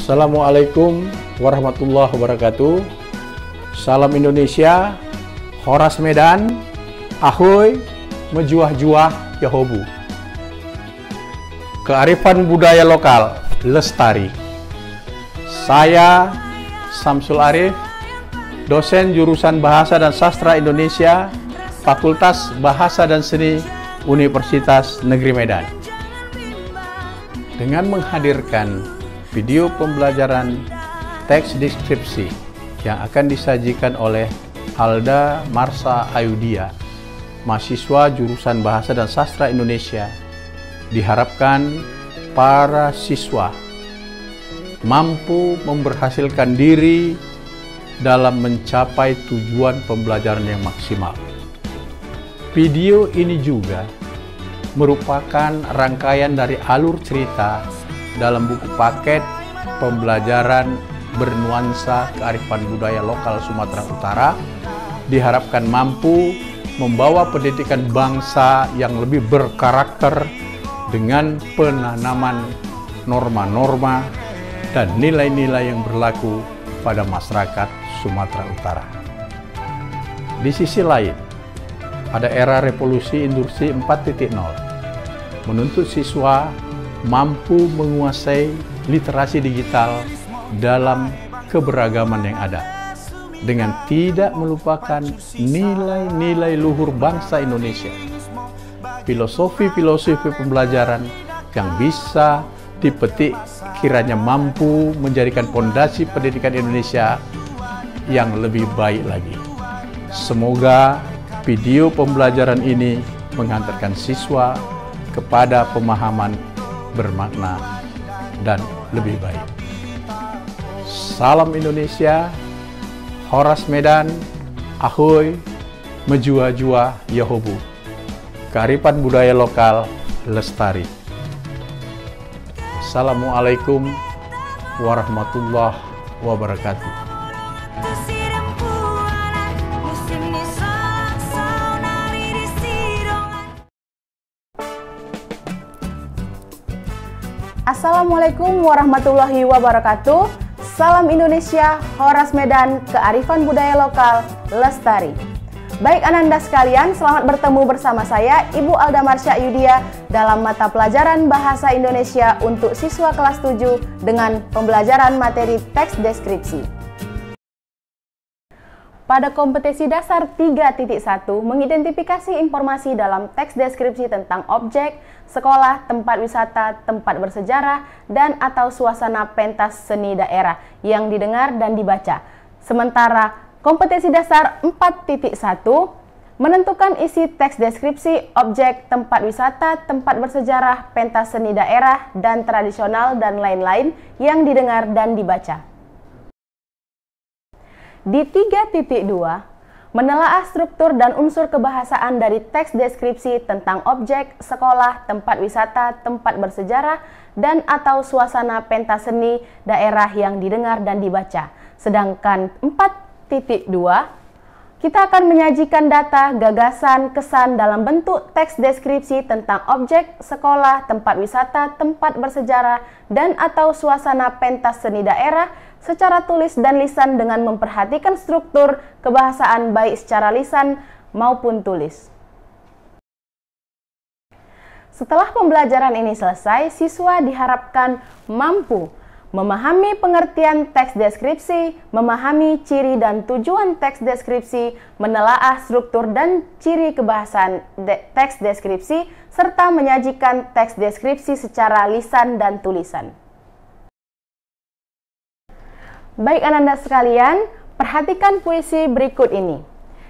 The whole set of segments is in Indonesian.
Assalamualaikum warahmatullahi wabarakatuh. Salam Indonesia, Horas Medan, Ahoy, Mejuah-juah, Yahobu. Kearifan budaya lokal, lestari. Saya Samsul Arif, dosen jurusan Bahasa dan Sastra Indonesia, Fakultas Bahasa dan Seni Universitas Negeri Medan. Dengan menghadirkan video pembelajaran teks deskripsi yang akan disajikan oleh Alda Marsha Ayudia, mahasiswa jurusan Bahasa dan Sastra Indonesia, diharapkan para siswa mampu memberhasilkan diri dalam mencapai tujuan pembelajaran yang maksimal. Video ini juga merupakan rangkaian dari alur cerita dalam buku paket pembelajaran bernuansa kearifan budaya lokal Sumatera Utara, diharapkan mampu membawa pendidikan bangsa yang lebih berkarakter dengan penanaman norma-norma dan nilai-nilai yang berlaku pada masyarakat Sumatera Utara. Di sisi lain, pada era revolusi industri 4.0, menuntut siswa mampu menguasai literasi digital dalam keberagaman yang ada, dengan tidak melupakan nilai-nilai luhur bangsa Indonesia. Filosofi-filosofi pembelajaran yang bisa dipetik kiranya mampu menjadikan fondasi pendidikan Indonesia yang lebih baik lagi. Semoga video pembelajaran ini menghantarkan siswa kepada pemahaman bermakna dan lebih baik. Salam Indonesia, Horas Medan, Ahoy, Mejuah-juah, Yahobu. Kearifan budaya lokal, lestari. Assalamualaikum warahmatullahi wabarakatuh. Assalamualaikum warahmatullahi wabarakatuh. Salam Indonesia, Horas Medan, kearifan budaya lokal, lestari. Baik Ananda sekalian, selamat bertemu bersama saya, Ibu Alda Marsha Ayudia, dalam mata pelajaran Bahasa Indonesia untuk siswa kelas 7 dengan pembelajaran materi teks deskripsi. Pada kompetensi dasar 3.1, mengidentifikasi informasi dalam teks deskripsi tentang objek, sekolah, tempat wisata, tempat bersejarah, dan atau suasana pentas seni daerah yang didengar dan dibaca. Sementara kompetensi dasar 4.1, menentukan isi teks deskripsi objek, tempat wisata, tempat bersejarah, pentas seni daerah, dan tradisional, dan lain-lain yang didengar dan dibaca. Di 3.2, menelaah struktur dan unsur kebahasaan dari teks deskripsi tentang objek, sekolah, tempat wisata, tempat bersejarah, dan atau suasana pentas seni daerah yang didengar dan dibaca. Sedangkan 4.2, kita akan menyajikan data, gagasan, kesan dalam bentuk teks deskripsi tentang objek, sekolah, tempat wisata, tempat bersejarah, dan atau suasana pentas seni daerah secara tulis dan lisan dengan memperhatikan struktur kebahasaan baik secara lisan maupun tulis. Setelah pembelajaran ini selesai, siswa diharapkan mampu memahami pengertian teks deskripsi, memahami ciri dan tujuan teks deskripsi, menelaah struktur dan ciri kebahasaan teks deskripsi, serta menyajikan teks deskripsi secara lisan dan tulisan. Baik Ananda sekalian, perhatikan puisi berikut ini.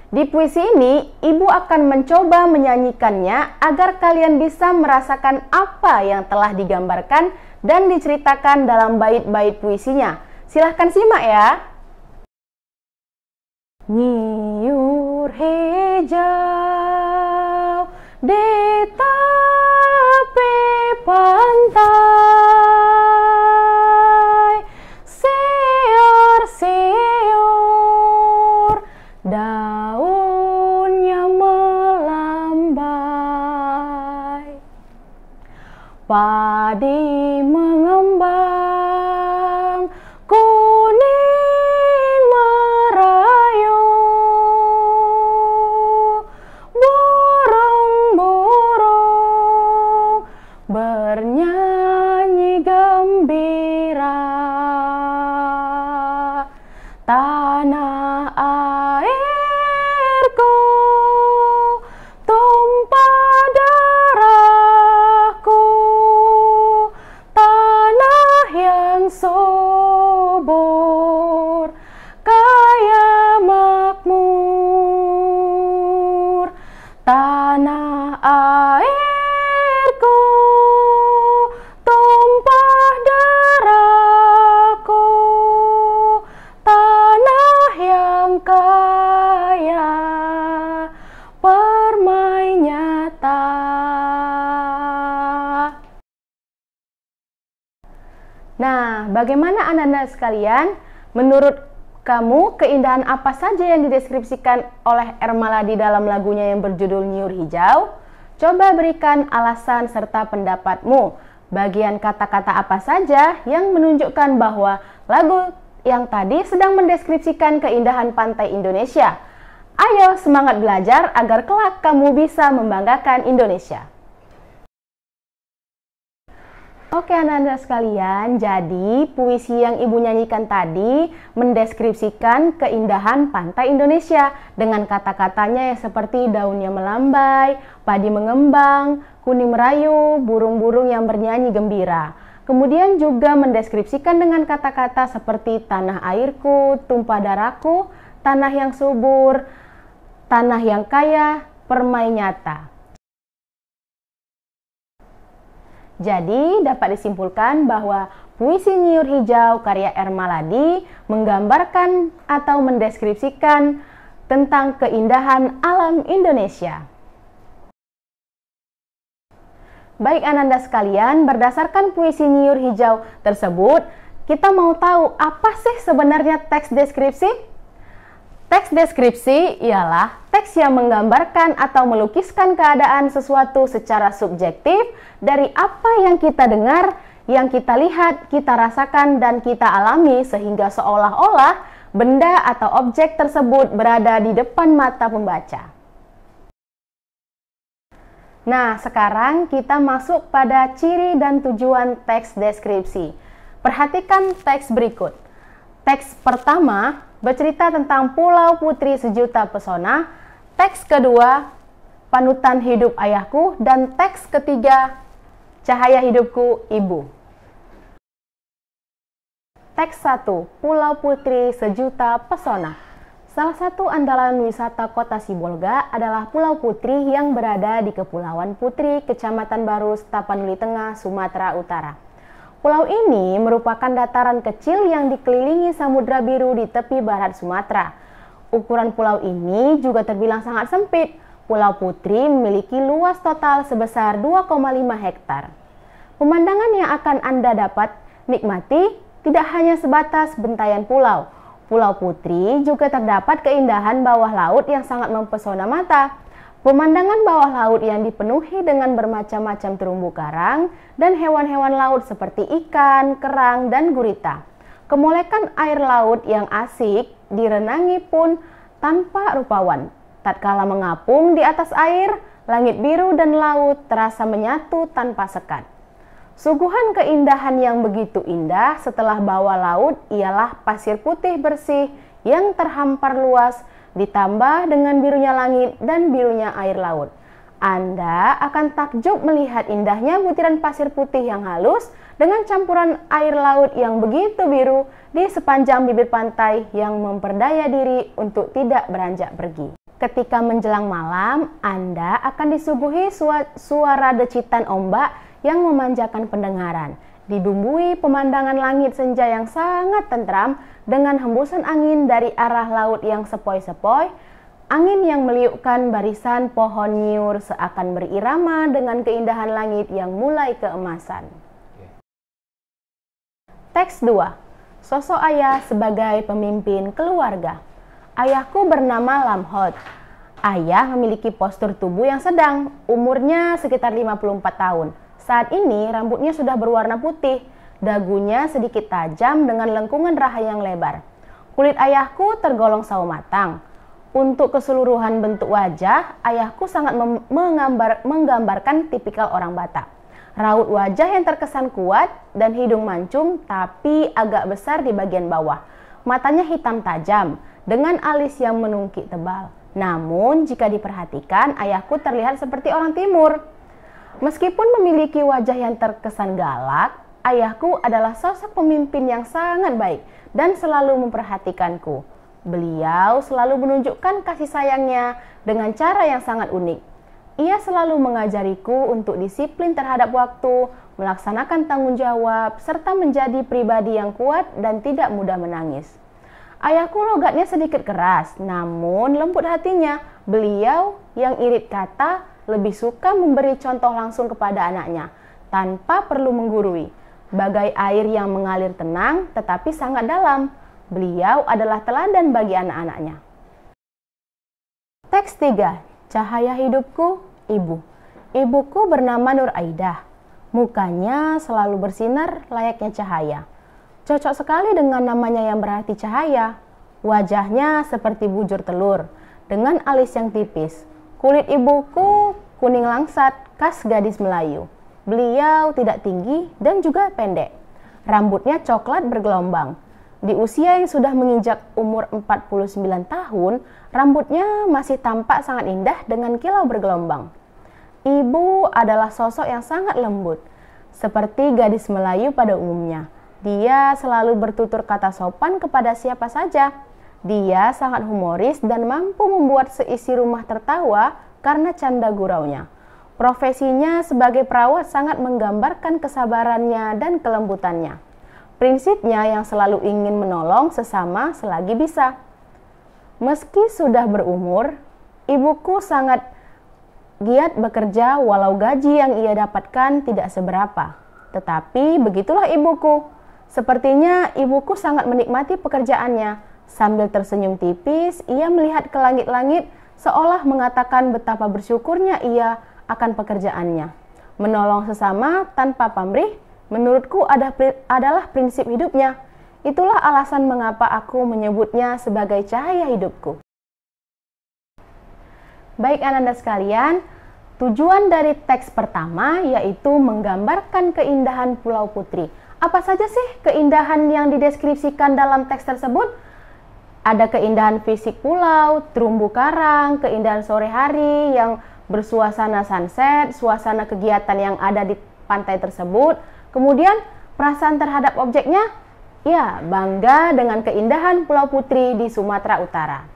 Di puisi ini, Ibu akan mencoba menyanyikannya agar kalian bisa merasakan apa yang telah digambarkan dan diceritakan dalam bait-bait puisinya. Silahkan simak ya. Nyiur hijau di tepi pantai, siar-siur daunnya melambai, padi mengembang bernyanyi gembira. Tanah airku, tumpah darahku, tanah yang subur, kaya makmur. Tanah airku, tumpah darahku, tanah yang kaya, permai nyata. Nah, bagaimana anak-anak sekalian? Menurut kamu, keindahan apa saja yang dideskripsikan oleh Ermala di dalam lagunya yang berjudul Nyiur Hijau? Coba berikan alasan serta pendapatmu. Bagian kata-kata apa saja yang menunjukkan bahwa lagu yang tadi sedang mendeskripsikan keindahan pantai Indonesia? Ayo semangat belajar agar kelak kamu bisa membanggakan Indonesia. Oke anak-anak sekalian, jadi puisi yang ibu nyanyikan tadi mendeskripsikan keindahan pantai Indonesia dengan kata-katanya yang seperti daunnya melambai, padi mengembang, kuning merayu, burung-burung yang bernyanyi gembira. Kemudian juga mendeskripsikan dengan kata-kata seperti tanah airku, tumpah darahku, tanah yang subur, tanah yang kaya, permai nyata. Jadi, dapat disimpulkan bahwa puisi Nyiur Hijau karya Ermaladi menggambarkan atau mendeskripsikan tentang keindahan alam Indonesia. Baik anak-anak sekalian, berdasarkan puisi Nyiur Hijau tersebut, kita mau tahu apa sih sebenarnya teks deskripsi? Teks deskripsi ialah teks yang menggambarkan atau melukiskan keadaan sesuatu secara subjektif dari apa yang kita dengar, yang kita lihat, kita rasakan, dan kita alami sehingga seolah-olah benda atau objek tersebut berada di depan mata pembaca. Nah, sekarang kita masuk pada ciri dan tujuan teks deskripsi. Perhatikan teks berikut. Teks pertama bercerita tentang Pulau Putri Sejuta Pesona, teks kedua, Panutan Hidup Ayahku, dan teks ketiga, Cahaya Hidupku Ibu. Teks 1, Pulau Putri Sejuta Pesona. Salah satu andalan wisata Kota Sibolga adalah Pulau Putri yang berada di Kepulauan Putri, Kecamatan Barus, Tapanuli Tengah, Sumatera Utara. Pulau ini merupakan dataran kecil yang dikelilingi Samudra Biru di tepi barat Sumatera. Ukuran pulau ini juga terbilang sangat sempit. Pulau Putri memiliki luas total sebesar 2,5 hektar. Pemandangan yang akan Anda dapat nikmati tidak hanya sebatas bentaian pulau. Pulau Putri juga terdapat keindahan bawah laut yang sangat mempesona mata. Pemandangan bawah laut yang dipenuhi dengan bermacam-macam terumbu karang dan hewan-hewan laut seperti ikan, kerang, dan gurita. Kemolekan air laut yang asik direnangi pun tanpa rupawan. Tatkala mengapung di atas air, langit biru dan laut terasa menyatu tanpa sekat. Suguhan keindahan yang begitu indah setelah bawah laut ialah pasir putih bersih yang terhampar luas, ditambah dengan birunya langit dan birunya air laut. Anda akan takjub melihat indahnya butiran pasir putih yang halus dengan campuran air laut yang begitu biru di sepanjang bibir pantai yang memperdaya diri untuk tidak beranjak pergi. Ketika menjelang malam, Anda akan disuguhi suara decitan ombak yang memanjakan pendengaran. Dibumbui pemandangan langit senja yang sangat tentram dengan hembusan angin dari arah laut yang sepoi-sepoi, angin yang meliukkan barisan pohon nyiur seakan berirama dengan keindahan langit yang mulai keemasan. Teks 2. Sosok ayah sebagai pemimpin keluarga. Ayahku bernama Lamhot. Ayah memiliki postur tubuh yang sedang, umurnya sekitar 54 tahun. Saat ini rambutnya sudah berwarna putih, dagunya sedikit tajam dengan lengkungan raha yang lebar. Kulit ayahku tergolong sawo matang. Untuk keseluruhan bentuk wajah, ayahku sangat menggambarkan tipikal orang Batak. Raut wajah yang terkesan kuat dan hidung mancung tapi agak besar di bagian bawah. Matanya hitam tajam dengan alis yang menungkik tebal. Namun jika diperhatikan, ayahku terlihat seperti orang timur. Meskipun memiliki wajah yang terkesan galak, ayahku adalah sosok pemimpin yang sangat baik dan selalu memperhatikanku. Beliau selalu menunjukkan kasih sayangnya dengan cara yang sangat unik. Ia selalu mengajariku untuk disiplin terhadap waktu, melaksanakan tanggung jawab, serta menjadi pribadi yang kuat dan tidak mudah menangis. Ayahku logatnya sedikit keras, namun lembut hatinya. Beliau yang irit kata lebih suka memberi contoh langsung kepada anaknya, tanpa perlu menggurui. Bagai air yang mengalir tenang tetapi sangat dalam. Beliau adalah teladan bagi anak-anaknya. Teks 3. Cahaya hidupku, ibu. Ibuku bernama Nur Aidah. Mukanya selalu bersinar layaknya cahaya. Cocok sekali dengan namanya yang berarti cahaya. Wajahnya seperti bujur telur, dengan alis yang tipis. Kulit ibuku kuning langsat, khas gadis Melayu. Beliau tidak tinggi dan juga pendek. Rambutnya coklat bergelombang. Di usia yang sudah menginjak umur 49 tahun, rambutnya masih tampak sangat indah dengan kilau bergelombang. Ibu adalah sosok yang sangat lembut, seperti gadis Melayu pada umumnya. Dia selalu bertutur kata sopan kepada siapa saja. Dia sangat humoris dan mampu membuat seisi rumah tertawa karena canda guraunya. Profesinya sebagai perawat sangat menggambarkan kesabarannya dan kelembutannya. Prinsipnya yang selalu ingin menolong sesama selagi bisa. Meski sudah berumur, ibuku sangat giat bekerja walau gaji yang ia dapatkan tidak seberapa. Tetapi begitulah ibuku. Sepertinya ibuku sangat menikmati pekerjaannya. Sambil tersenyum tipis, ia melihat ke langit-langit seolah mengatakan betapa bersyukurnya ia akan pekerjaannya. Menolong sesama tanpa pamrih, menurutku adalah prinsip hidupnya. Itulah alasan mengapa aku menyebutnya sebagai cahaya hidupku. Baik Ananda sekalian, tujuan dari teks pertama yaitu menggambarkan keindahan Pulau Putri. Apa saja sih keindahan yang dideskripsikan dalam teks tersebut? Ada keindahan fisik pulau, terumbu karang, keindahan sore hari yang bersuasana sunset, suasana kegiatan yang ada di pantai tersebut. Kemudian perasaan terhadap objeknya, ya bangga dengan keindahan Pulau Putri di Sumatera Utara.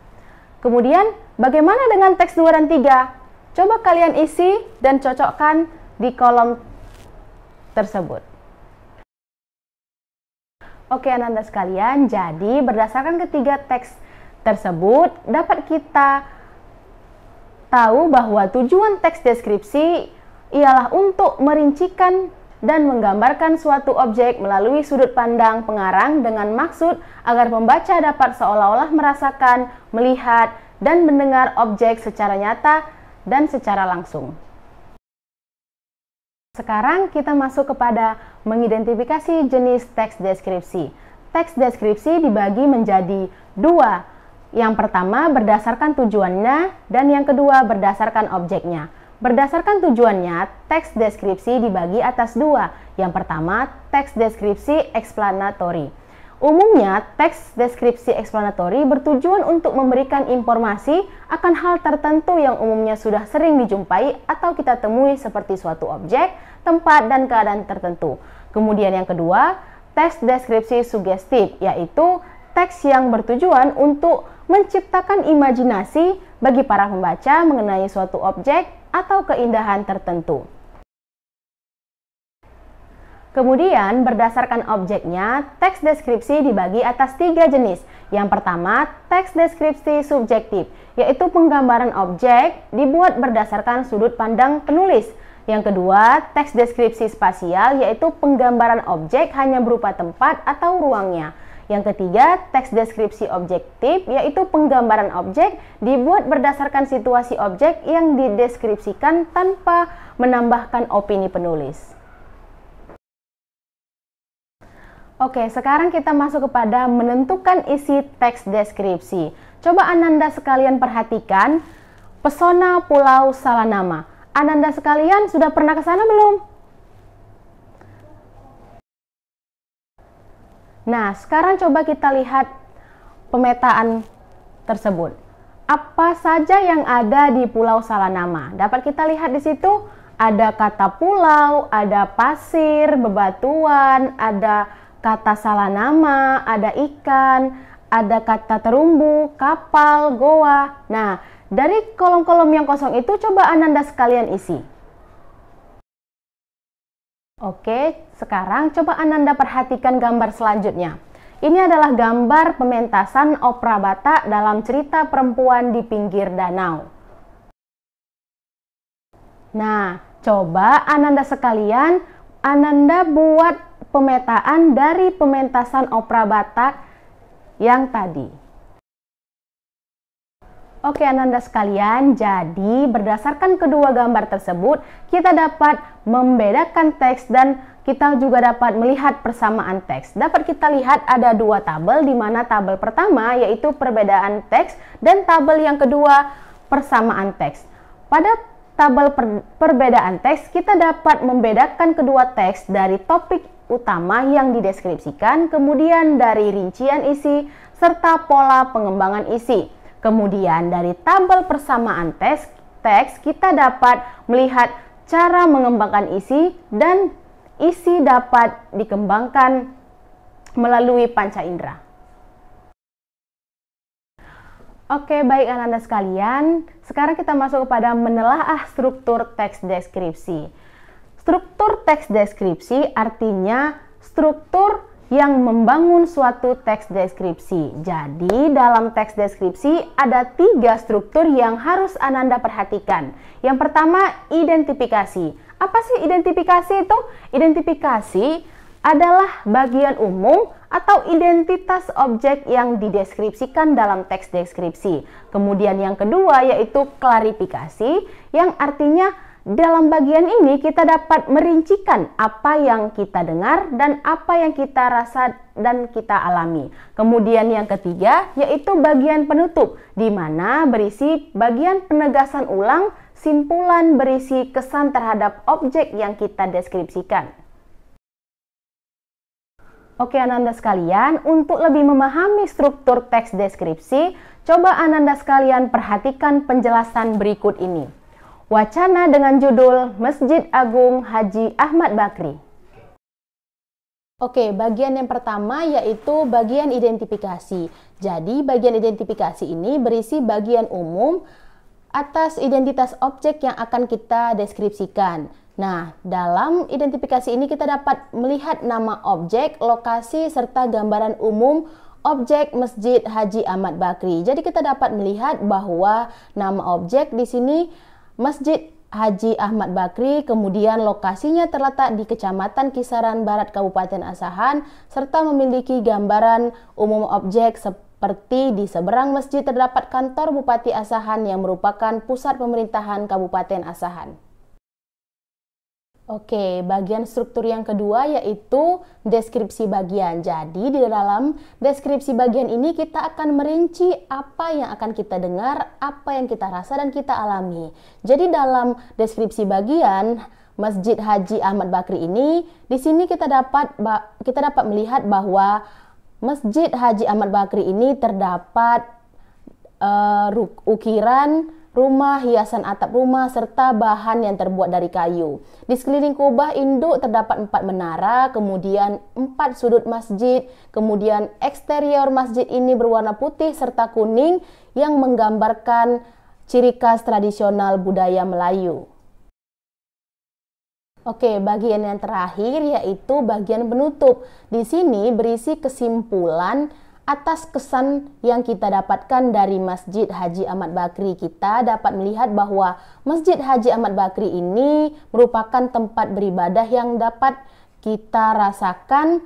Kemudian bagaimana dengan teks 2 dan 3? Coba kalian isi dan cocokkan di kolom tersebut. Oke Ananda sekalian, jadi berdasarkan ketiga teks tersebut dapat kita tahu bahwa tujuan teks deskripsi ialah untuk merincikan dan menggambarkan suatu objek melalui sudut pandang pengarang dengan maksud agar pembaca dapat seolah-olah merasakan, melihat, dan mendengar objek secara nyata dan secara langsung. Sekarang kita masuk kepada mengidentifikasi jenis teks deskripsi. Teks deskripsi dibagi menjadi 2. Yang pertama berdasarkan tujuannya dan yang kedua berdasarkan objeknya. Berdasarkan tujuannya, teks deskripsi dibagi atas 2. Yang pertama, teks deskripsi eksplanatori. Umumnya, teks deskripsi eksplanatori bertujuan untuk memberikan informasi akan hal tertentu yang umumnya sudah sering dijumpai atau kita temui seperti suatu objek, tempat, dan keadaan tertentu. Kemudian yang kedua, teks deskripsi sugestif, yaitu teks yang bertujuan untuk menciptakan imajinasi bagi para pembaca mengenai suatu objek atau keindahan tertentu. Kemudian berdasarkan objeknya, teks deskripsi dibagi atas 3 jenis. Yang pertama, teks deskripsi subjektif, yaitu penggambaran objek dibuat berdasarkan sudut pandang penulis. Yang kedua, teks deskripsi spasial, yaitu penggambaran objek hanya berupa tempat atau ruangnya. Yang ketiga, teks deskripsi objektif, yaitu penggambaran objek dibuat berdasarkan situasi objek yang dideskripsikan tanpa menambahkan opini penulis. Oke, sekarang kita masuk kepada menentukan isi teks deskripsi. Coba Ananda sekalian perhatikan pesona Pulau Salanama. Ananda sekalian sudah pernah ke sana belum? Nah, sekarang coba kita lihat pemetaan tersebut. Apa saja yang ada di Pulau Salanama? Dapat kita lihat di situ ada kata pulau, ada pasir, bebatuan, ada kata Salanama, ada ikan, ada kata terumbu, kapal, goa. Nah, dari kolom-kolom yang kosong itu coba Ananda sekalian isi. Oke, sekarang coba Ananda perhatikan gambar selanjutnya. Ini adalah gambar pementasan opera Batak dalam cerita perempuan di pinggir danau. Nah, coba Ananda sekalian, Ananda buat pemetaan dari pementasan opera Batak yang tadi. Oke Ananda sekalian, jadi berdasarkan kedua gambar tersebut, kita dapat membedakan teks dan kita juga dapat melihat persamaan teks. Dapat kita lihat ada dua tabel, di mana tabel pertama yaitu perbedaan teks dan tabel yang kedua persamaan teks. Pada tabel perbedaan teks, kita dapat membedakan kedua teks dari topik utama yang dideskripsikan, kemudian dari rincian isi, serta pola pengembangan isi. Kemudian dari tabel persamaan teks, kita dapat melihat cara mengembangkan isi dan isi dapat dikembangkan melalui panca indera. Oke, baik Ananda sekalian, sekarang kita masuk kepada menelaah struktur teks deskripsi. Struktur teks deskripsi artinya struktur yang membangun suatu teks deskripsi. Jadi, dalam teks deskripsi ada 3 struktur yang harus Ananda perhatikan. Yang pertama, identifikasi. Apa sih identifikasi itu? Identifikasi adalah bagian umum atau identitas objek yang dideskripsikan dalam teks deskripsi. Kemudian yang kedua yaitu klarifikasi, yang artinya dalam bagian ini kita dapat merincikan apa yang kita dengar dan apa yang kita rasa dan kita alami. Kemudian yang ketiga yaitu bagian penutup, di mana berisi bagian penegasan ulang, simpulan berisi kesan terhadap objek yang kita deskripsikan. Oke Ananda sekalian, untuk lebih memahami struktur teks deskripsi, coba Ananda sekalian perhatikan penjelasan berikut ini. Wacana dengan judul Masjid Agung Haji Ahmad Bakri. Oke, bagian yang pertama yaitu bagian identifikasi. Jadi, bagian identifikasi ini berisi bagian umum atas identitas objek yang akan kita deskripsikan. Nah, dalam identifikasi ini kita dapat melihat nama objek, lokasi, serta gambaran umum objek Masjid Haji Ahmad Bakri. Jadi kita dapat melihat bahwa nama objek di sini Masjid Haji Ahmad Bakri, kemudian lokasinya terletak di Kecamatan Kisaran Barat Kabupaten Asahan, serta memiliki gambaran umum objek seperti di seberang masjid terdapat kantor Bupati Asahan yang merupakan pusat pemerintahan Kabupaten Asahan. Oke, bagian struktur yang kedua yaitu deskripsi bagian. Jadi di dalam deskripsi bagian ini kita akan merinci apa yang akan kita dengar, apa yang kita rasa dan kita alami. Jadi dalam deskripsi bagian Masjid Haji Ahmad Bakri ini, di sini kita dapat melihat bahwa Masjid Haji Ahmad Bakri ini terdapat ukiran rumah, hiasan atap rumah, serta bahan yang terbuat dari kayu. Di sekeliling kubah induk terdapat 4 menara, kemudian 4 sudut masjid, kemudian eksterior masjid ini berwarna putih serta kuning yang menggambarkan ciri khas tradisional budaya Melayu. Oke, bagian yang terakhir yaitu bagian penutup. Di sini berisi kesimpulan atas kesan yang kita dapatkan dari Masjid Haji Ahmad Bakri. Kita dapat melihat bahwa Masjid Haji Ahmad Bakri ini merupakan tempat beribadah yang dapat kita rasakan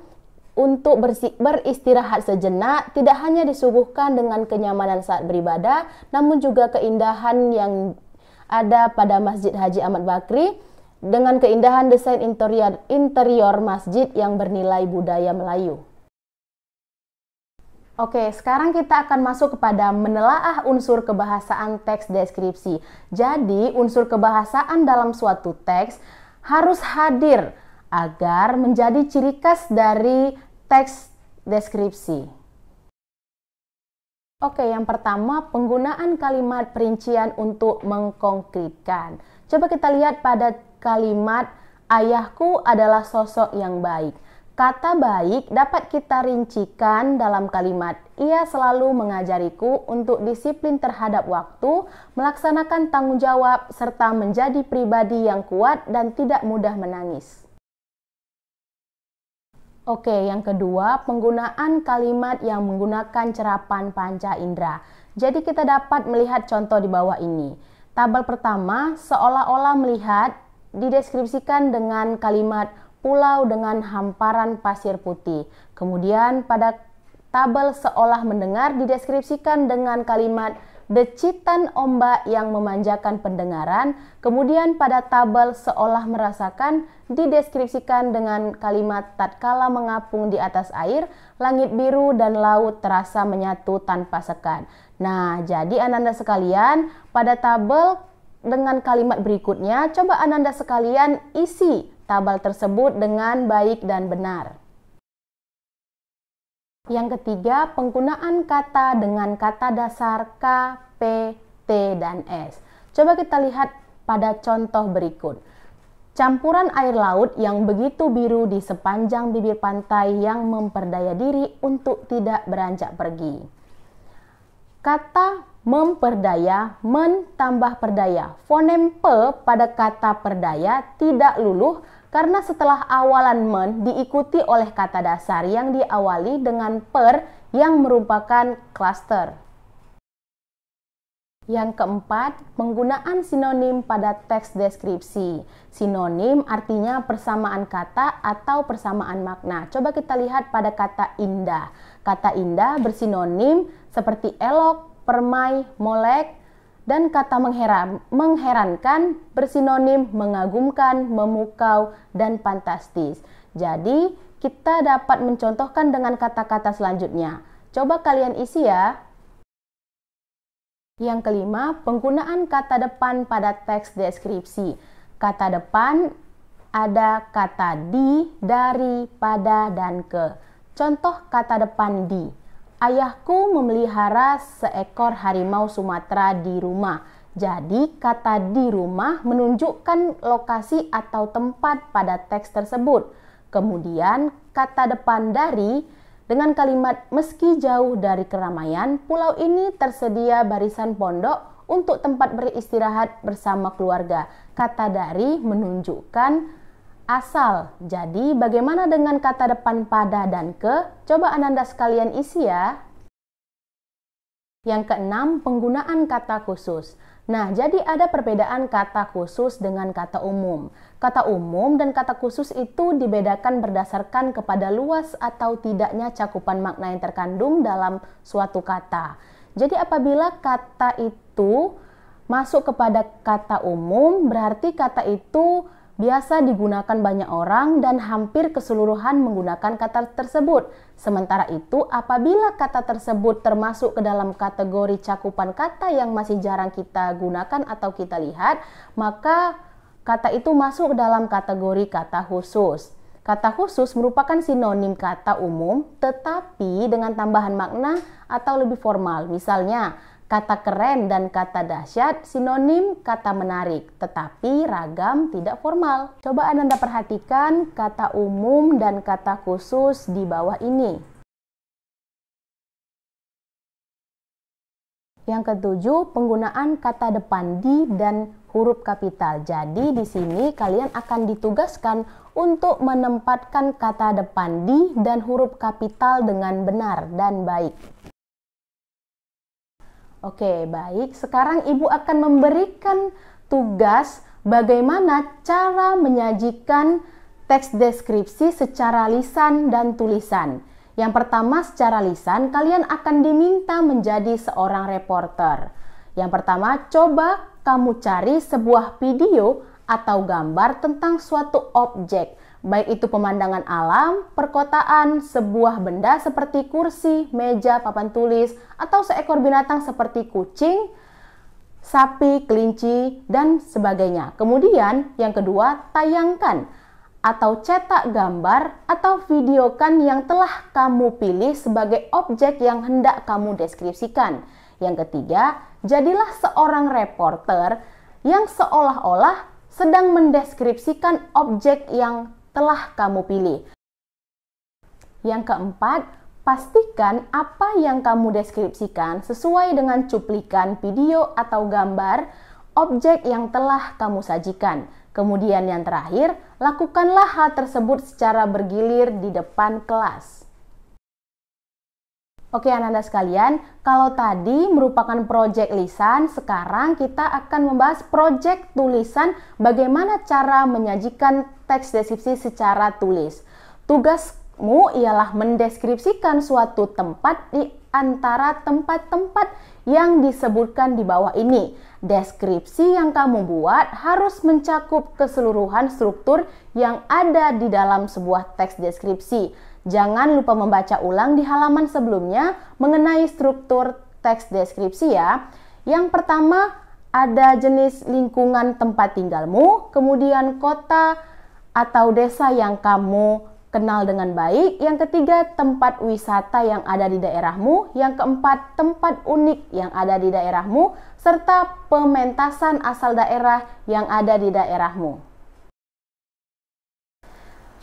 untuk beristirahat sejenak, tidak hanya disuguhkan dengan kenyamanan saat beribadah, namun juga keindahan yang ada pada Masjid Haji Ahmad Bakri dengan keindahan desain interior masjid yang bernilai budaya Melayu. Oke, sekarang kita akan masuk kepada menelaah unsur kebahasaan teks deskripsi. Jadi, unsur kebahasaan dalam suatu teks harus hadir agar menjadi ciri khas dari teks deskripsi. Oke, yang pertama penggunaan kalimat perincian untuk mengkonkretkan. Coba kita lihat pada kalimat ayahku adalah sosok yang baik. Kata baik dapat kita rincikan dalam kalimat ia selalu mengajariku untuk disiplin terhadap waktu, melaksanakan tanggung jawab, serta menjadi pribadi yang kuat dan tidak mudah menangis. Oke, yang kedua, penggunaan kalimat yang menggunakan cerapan panca indera. Jadi kita dapat melihat contoh di bawah ini. Tabel pertama seolah-olah melihat dideskripsikan dengan kalimat pulau dengan hamparan pasir putih. Kemudian pada tabel seolah mendengar dideskripsikan dengan kalimat decitan ombak yang memanjakan pendengaran. Kemudian pada tabel seolah merasakan dideskripsikan dengan kalimat tatkala mengapung di atas air, langit biru dan laut terasa menyatu tanpa sekat. Nah, jadi Ananda sekalian, pada tabel dengan kalimat berikutnya, coba Ananda sekalian isi tabel tersebut dengan baik dan benar. Yang ketiga, penggunaan kata dengan kata dasar K, P, T, dan S. Coba kita lihat pada contoh berikut. Campuran air laut yang begitu biru di sepanjang bibir pantai yang memperdaya diri untuk tidak beranjak pergi. Kata memperdaya, men tambah perdaya. Fonem P pada kata perdaya tidak luluh karena setelah awalan men diikuti oleh kata dasar yang diawali dengan per yang merupakan klaster. Yang keempat, penggunaan sinonim pada teks deskripsi. Sinonim artinya persamaan kata atau persamaan makna. Coba kita lihat pada kata indah. Kata indah bersinonim seperti elok, permai, molek, dan kata mengherankan bersinonim mengagumkan, memukau, dan fantastis. Jadi, kita dapat mencontohkan dengan kata-kata selanjutnya. Coba kalian isi ya. Yang kelima, penggunaan kata depan pada teks deskripsi. Kata depan ada kata di, dari, pada, dan ke. Contoh kata depan di. Ayahku memelihara seekor harimau Sumatera di rumah. Jadi, kata di rumah menunjukkan lokasi atau tempat pada teks tersebut. Kemudian, kata depan dari dengan kalimat meski jauh dari keramaian, pulau ini tersedia barisan pondok untuk tempat beristirahat bersama keluarga. Kata dari menunjukkan asal. Jadi, bagaimana dengan kata depan pada dan ke? Coba Ananda sekalian isi ya. Yang keenam, penggunaan kata khusus. Nah, jadi ada perbedaan kata khusus dengan kata umum. Kata umum dan kata khusus itu dibedakan berdasarkan kepada luas atau tidaknya cakupan makna yang terkandung dalam suatu kata. Jadi, apabila kata itu masuk kepada kata umum, berarti kata itu biasa digunakan banyak orang dan hampir keseluruhan menggunakan kata tersebut. Sementara itu, apabila kata tersebut termasuk ke dalam kategori cakupan kata yang masih jarang kita gunakan atau kita lihat, maka kata itu masuk ke dalam kategori kata khusus. Kata khusus merupakan sinonim kata umum, tetapi dengan tambahan makna atau lebih formal. Misalnya, kata keren dan kata dahsyat sinonim kata menarik, tetapi ragam tidak formal. Coba Anda perhatikan kata umum dan kata khusus di bawah ini. Yang ketujuh, penggunaan kata depan di dan huruf kapital. Jadi di sini kalian akan ditugaskan untuk menempatkan kata depan di dan huruf kapital dengan benar dan baik. Oke, baik. Sekarang Ibu akan memberikan tugas bagaimana cara menyajikan teks deskripsi secara lisan dan tulisan. Yang pertama, secara lisan, kalian akan diminta menjadi seorang reporter. Yang pertama, coba kamu cari sebuah video atau gambar tentang suatu objek, baik itu pemandangan alam, perkotaan, sebuah benda seperti kursi, meja, papan tulis, atau seekor binatang seperti kucing, sapi, kelinci, dan sebagainya. Kemudian yang kedua, tayangkan atau cetak gambar atau videokan yang telah kamu pilih sebagai objek yang hendak kamu deskripsikan. Yang ketiga, jadilah seorang reporter yang seolah-olah sedang mendeskripsikan objek yang telah kamu pilih. Yang keempat, pastikan apa yang kamu deskripsikan sesuai dengan cuplikan video atau gambar objek yang telah kamu sajikan. Kemudian yang terakhir, lakukanlah hal tersebut secara bergilir di depan kelas. Oke anak-anak sekalian, kalau tadi merupakan proyek lisan, sekarang kita akan membahas proyek tulisan bagaimana cara menyajikan teks deskripsi secara tulis. Tugasmu ialah mendeskripsikan suatu tempat di antara tempat-tempat yang disebutkan di bawah ini. Deskripsi yang kamu buat harus mencakup keseluruhan struktur yang ada di dalam sebuah teks deskripsi. Jangan lupa membaca ulang di halaman sebelumnya mengenai struktur teks deskripsi ya. Yang pertama ada jenis lingkungan tempat tinggalmu, kemudian kota atau desa yang kamu kenal dengan baik. Yang ketiga, tempat wisata yang ada di daerahmu. Yang keempat, tempat unik yang ada di daerahmu, serta pementasan asal daerah yang ada di daerahmu.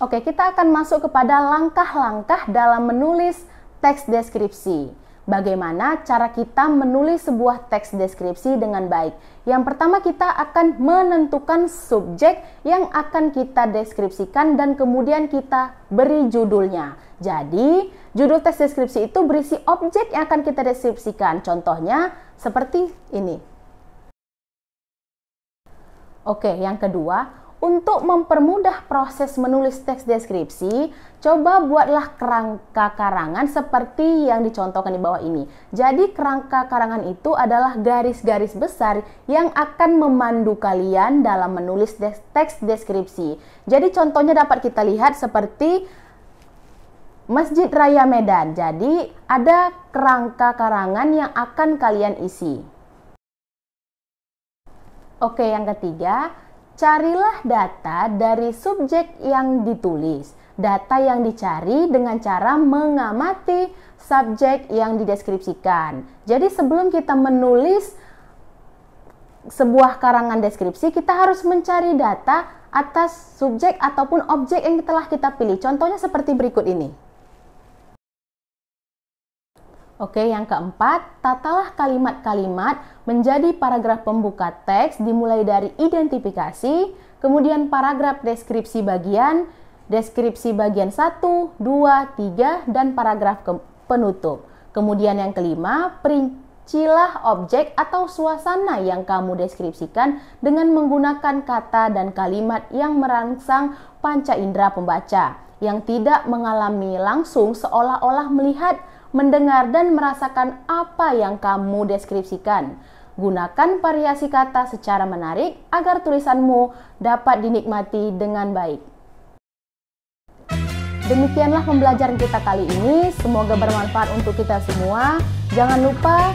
Oke, kita akan masuk kepada langkah-langkah dalam menulis teks deskripsi. Bagaimana cara kita menulis sebuah teks deskripsi dengan baik? Yang pertama, kita akan menentukan subjek yang akan kita deskripsikan dan kemudian kita beri judulnya. Jadi, judul teks deskripsi itu berisi objek yang akan kita deskripsikan. Contohnya seperti ini. Oke, yang kedua, untuk mempermudah proses menulis teks deskripsi, coba buatlah kerangka karangan seperti yang dicontohkan di bawah ini. Jadi kerangka karangan itu adalah garis-garis besar yang akan memandu kalian dalam menulis teks deskripsi. Jadi contohnya dapat kita lihat seperti Masjid Raya Medan. Jadi ada kerangka karangan yang akan kalian isi. Oke, yang ketiga, carilah data dari subjek yang ditulis. Data yang dicari dengan cara mengamati subjek yang dideskripsikan. Jadi sebelum kita menulis sebuah karangan deskripsi, kita harus mencari data atas subjek ataupun objek yang telah kita pilih. Contohnya seperti berikut ini. Oke, yang keempat, tatalah kalimat-kalimat menjadi paragraf pembuka teks dimulai dari identifikasi, kemudian paragraf deskripsi bagian 1, 2, 3, dan paragraf penutup. Kemudian yang kelima, perincilah objek atau suasana yang kamu deskripsikan dengan menggunakan kata dan kalimat yang merangsang panca indera pembaca, yang tidak mengalami langsung seolah-olah melihat, mendengar dan merasakan apa yang kamu deskripsikan. Gunakan variasi kata secara menarik agar tulisanmu dapat dinikmati dengan baik. Demikianlah pembelajaran kita kali ini. Semoga bermanfaat untuk kita semua. Jangan lupa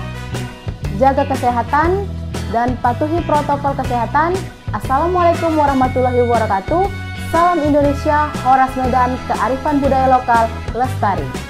jaga kesehatan dan patuhi protokol kesehatan. Assalamualaikum warahmatullahi wabarakatuh. Salam Indonesia, Horas Medan, kearifan budaya lokal lestari.